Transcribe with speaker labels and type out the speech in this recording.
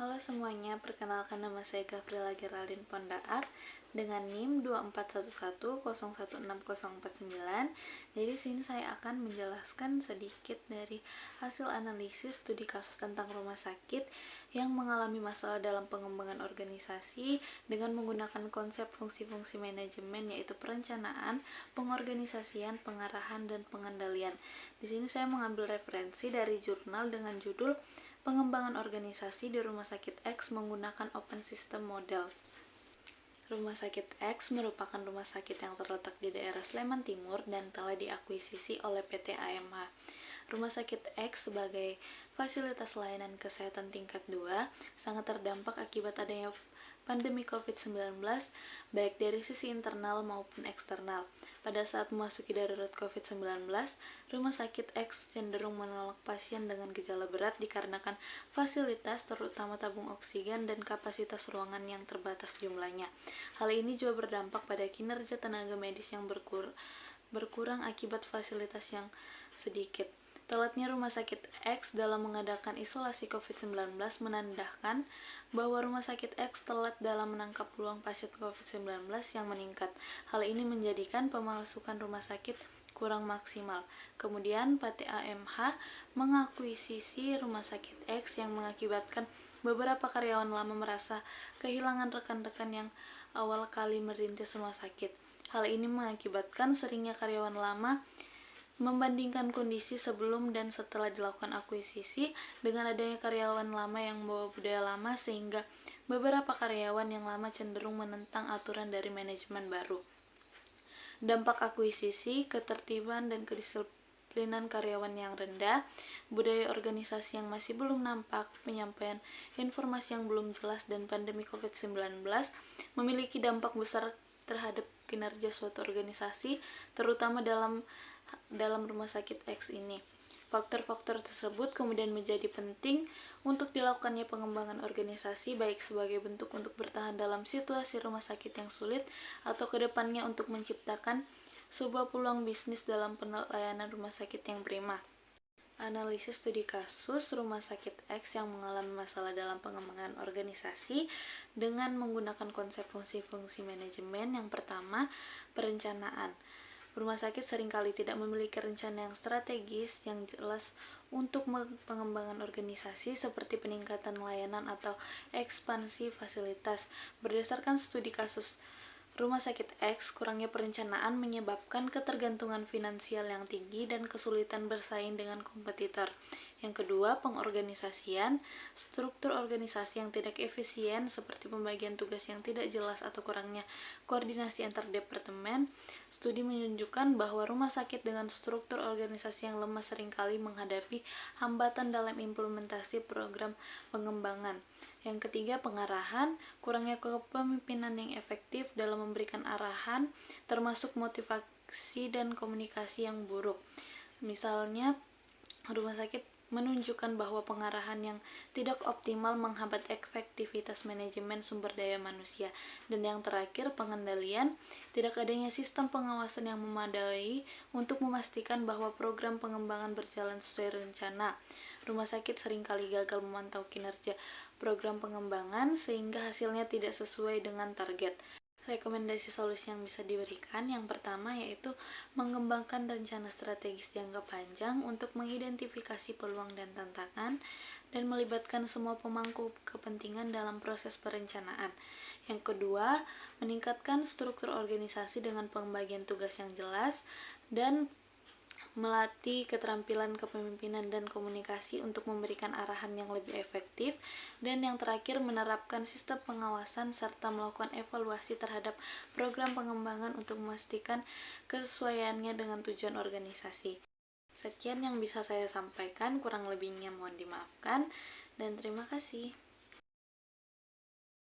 Speaker 1: Halo semuanya, perkenalkan nama saya Gavrila Geraldine Pondaat dengan NIM 2411016049. Jadi sini saya akan menjelaskan sedikit dari hasil analisis studi kasus tentang rumah sakit yang mengalami masalah dalam pengembangan organisasi dengan menggunakan konsep fungsi-fungsi manajemen, yaitu perencanaan, pengorganisasian, pengarahan, dan pengendalian. Di sini saya mengambil referensi dari jurnal dengan judul Pengembangan Organisasi di Rumah Sakit X menggunakan Open System Model. Rumah Sakit X merupakan rumah sakit yang terletak di daerah Sleman Timur dan telah diakuisisi oleh PT AMH. Rumah Sakit X sebagai fasilitas layanan kesehatan tingkat 2 sangat terdampak akibat adanya pandemi COVID-19, baik dari sisi internal maupun eksternal. Pada saat memasuki darurat COVID-19, Rumah Sakit X cenderung menolak pasien dengan gejala berat dikarenakan fasilitas, terutama tabung oksigen dan kapasitas ruangan yang terbatas jumlahnya. Hal ini juga berdampak pada kinerja tenaga medis yang berkurang akibat fasilitas yang sedikit. Telatnya Rumah Sakit X dalam mengadakan isolasi COVID-19 menandakan bahwa Rumah Sakit X telat dalam menangkap peluang pasien COVID-19 yang meningkat. Hal ini menjadikan pemasukan rumah sakit kurang maksimal. Kemudian PT AMH mengakuisisi Rumah Sakit X yang mengakibatkan beberapa karyawan lama merasa kehilangan rekan-rekan yang awal kali merintis rumah sakit. Hal ini mengakibatkan seringnya karyawan lama membandingkan kondisi sebelum dan setelah dilakukan akuisisi dengan adanya karyawan lama yang membawa budaya lama, sehingga beberapa karyawan yang lama cenderung menentang aturan dari manajemen baru. Dampak akuisisi, ketertiban dan kedisiplinan karyawan yang rendah, budaya organisasi yang masih belum nampak, penyampaian informasi yang belum jelas, dan pandemi COVID-19 memiliki dampak besar terhadap kinerja suatu organisasi, terutama dalam Rumah Sakit X ini. Faktor-faktor tersebut kemudian menjadi penting untuk dilakukannya pengembangan organisasi, baik sebagai bentuk untuk bertahan dalam situasi rumah sakit yang sulit atau kedepannya untuk menciptakan sebuah peluang bisnis dalam pelayanan rumah sakit yang prima. Analisis studi kasus Rumah Sakit X yang mengalami masalah dalam pengembangan organisasi dengan menggunakan konsep fungsi-fungsi manajemen. Yang pertama, perencanaan. Rumah sakit seringkali tidak memiliki rencana yang strategis yang jelas untuk pengembangan organisasi, seperti peningkatan layanan atau ekspansi fasilitas. Berdasarkan studi kasus Rumah Sakit X, kurangnya perencanaan menyebabkan ketergantungan finansial yang tinggi dan kesulitan bersaing dengan kompetitor. Yang kedua, pengorganisasian. Struktur organisasi yang tidak efisien, seperti pembagian tugas yang tidak jelas atau kurangnya koordinasi antar departemen. Studi menunjukkan bahwa rumah sakit dengan struktur organisasi yang lemah seringkali menghadapi hambatan dalam implementasi program pengembangan. Yang ketiga, pengarahan. Kurangnya kepemimpinan yang efektif dalam memberikan arahan, termasuk motivasi dan komunikasi yang buruk. Misalnya, rumah sakit menunjukkan bahwa pengarahan yang tidak optimal menghambat efektivitas manajemen sumber daya manusia. Dan yang terakhir, pengendalian. Tidak adanya sistem pengawasan yang memadai untuk memastikan bahwa program pengembangan berjalan sesuai rencana. Rumah sakit seringkali gagal memantau kinerja program pengembangan sehingga hasilnya tidak sesuai dengan target. Rekomendasi solusi yang bisa diberikan, yang pertama yaitu mengembangkan rencana strategis jangka panjang untuk mengidentifikasi peluang dan tantangan dan melibatkan semua pemangku kepentingan dalam proses perencanaan. Yang kedua, meningkatkan struktur organisasi dengan pembagian tugas yang jelas dan melatih keterampilan kepemimpinan dan komunikasi untuk memberikan arahan yang lebih efektif. Dan yang terakhir, menerapkan sistem pengawasan serta melakukan evaluasi terhadap program pengembangan untuk memastikan kesesuaiannya dengan tujuan organisasi. Sekian yang bisa saya sampaikan, kurang lebihnya mohon dimaafkan, dan terima kasih.